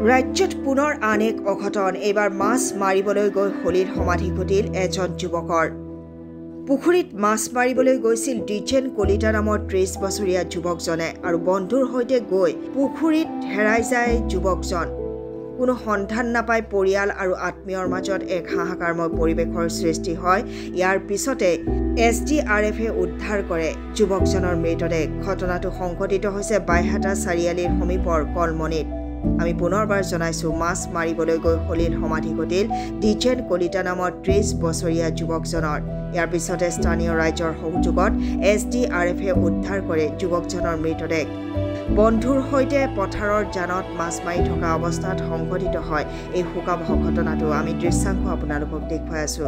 ৰাজ্যত পুনৰ আন এক অঘটন এইবাৰ মাছ মাৰিবলৈ গৈ হলিৰ সমাধি ঘটিল এজন যুৱকৰ পুখুৰীত মাছ মাৰিবলৈ গৈছিল ডিজেন কলিতা নামৰ 30 বছৰীয়া যুৱকজনে আৰু বন্ধুৰ সৈতে গৈ পুখুৰীত হেৰাই যায় যুৱকজন কোনো সন্ধান নাপায় পৰিয়াল আৰু আত্মীয়ৰ মাজত এক হাহাকাৰময় পৰিৱেশৰ সৃষ্টি হয় ইয়াৰ পিছতে এছডিআৰএফে উদ্ধাৰ কৰে যুৱকজনৰ মৃতদেহ ঘটনাটো সংঘটিত হৈছে বাইহাটা চাৰিআলিৰ সমীপৰ কলমনিত আমি পুনৰবাৰ জনাইছো মাছ মাৰিবলৈ গৈ হলিৰ সমাধি ঘটিল ডিজেন কলিতা নামৰ 30 বছৰীয়া যুৱকজনৰ ইয়াৰ পিছতে স্থানীয় ৰাইজৰ সহযোগত এছডিআৰএফে উদ্ধাৰ কৰে যুৱকজনৰ মৃতদেহ বন্ধুৰ সৈতে পথাৰৰ জানত মাছ মাৰি থকা অৱস্থাত সংঘটিত হয় এই শোকাবহ ঘটনাটো আমি দৃশ্যাংশ আপোনালোকক দেখুৱাই আছো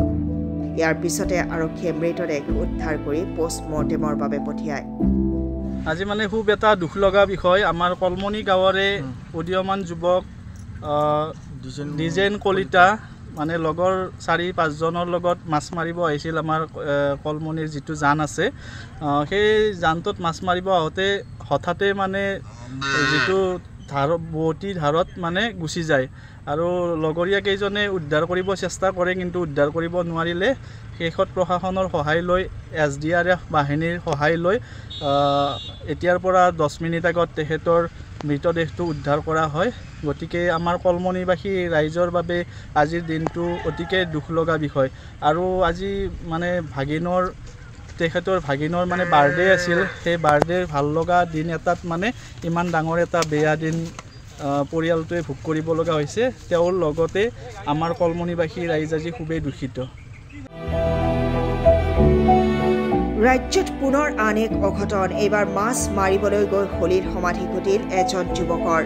ইয়াৰ পিছতে আৰক্ষীয়ে মৃতদেহ উদ্ধাৰ কৰি পোষ্টমৰ্টেমৰ বাবে পঠিয়ায় আজি মানে খুব এটা দুখ লগা বিষয় আমাৰ কলমনি গাঁৱৰে উদীয়মান যুৱক ডিজেন কলিতা মানে লগৰ 4-5 জনৰ লগত মাছ মাৰিব আহিছিল আমাৰ কলমনিৰ যিটো জান আছে সেই জানটোত মাছ মাৰিব আহোঁতে হঠাতে মানে যিটো বটি ধাৰত মানে গুচি যায় আৰু লগৰীয়া কেইজনে উদ্ধাৰ কৰিব চেষ্টা কৰে কিন্তু উদ্ধাৰ কৰিব নোৱাৰিলে শেষত প্ৰশাসনৰ সহায় লৈ এছডিআৰএফ বাহিনীৰ সহায় লৈ এতিয়াৰ পৰা 10 মিনিট আগত তেখেতৰ মৃতদেহটো উদ্ধাৰ কৰা হয় গতিকে আমাৰ কলমনিবাসী ৰাইজৰ বাবে আজিৰ দিনটো অতিকে দুখ লগা বিষয় আৰু আজি মানে তেখেতৰ ভাগিনৰ মানে বাৰ্থডে আছিল সেই বাৰ্থডেৰ ভাল লগা দিন এটাত মানে ইমান ডাঙৰ এটা বেয়া দিন পৰিয়ালটোৱে ভোগ কৰিব লগা হৈছে তেওঁৰ লগতে আমাৰ কলমনিবাসী ৰাইজ আজি খুবেই দুখিত ৰাজ্যত পুনৰ আন এক অঘটন এইবাৰ মাছ মাৰিবলৈ গৈ হলিৰ সমাধি ঘটিল এজন যুৱকৰ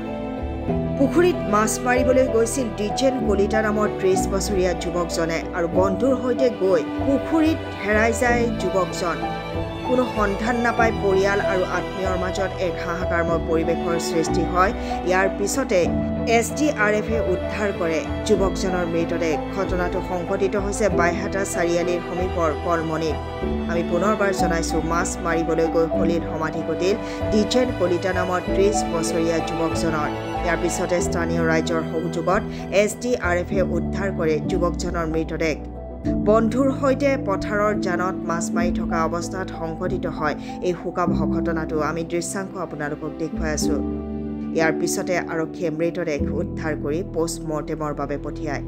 পুখুৰীত মাছ মাৰিবলৈ গৈছিল ডিজেন কলিতা নামৰ 30 বছৰীয়া যুৱকজনে আৰু বন্ধুৰ সৈতে গৈ পুখুৰীত হেৰাই যায় যুৱকজন কোনো সন্ধান নাপায় পৰিয়াল আৰু আত্মীয়ৰ মাজত এক হাহাকাৰময় পৰিৱেশৰ সৃষ্টি হয় ইয়াৰ পিছতে এছডিআৰএফে উদ্ধাৰ কৰে যুৱকজনৰ মৃতদেহ ঘটনাটো সংঘটিত হৈছে বাইহাটা চাৰিআলিৰ সমীপৰ কলমনিত আমি পুনৰবাৰ জনাইছো মাছ মাৰিবলৈ গৈ হলিৰ সমাধি ঘটিল ডিজেন কলিতা নামৰ 30 বছৰীয়া যুৱকজনৰ ইয়াৰ পিছতে স্থানীয় ৰাইজৰ সহযোগত এছডিআৰএফে উদ্ধাৰ কৰে যুৱকজনৰ মৃতদেহ বন্ধুৰ সৈতে পথাৰৰ জানত মাছ মাৰি থকা অৱস্থাত সংঘটিত হয় এই শোকাবহ ঘটনাটো আমি দৃশ্যাংশ আপোনালোকক দেখুৱাই আছো ইয়াৰ পিছতে আৰক্ষীয়ে মৃতদেহ উদ্ধাৰ কৰি পোষ্টমৰ্টেমৰ বাবে পঠিয়ায়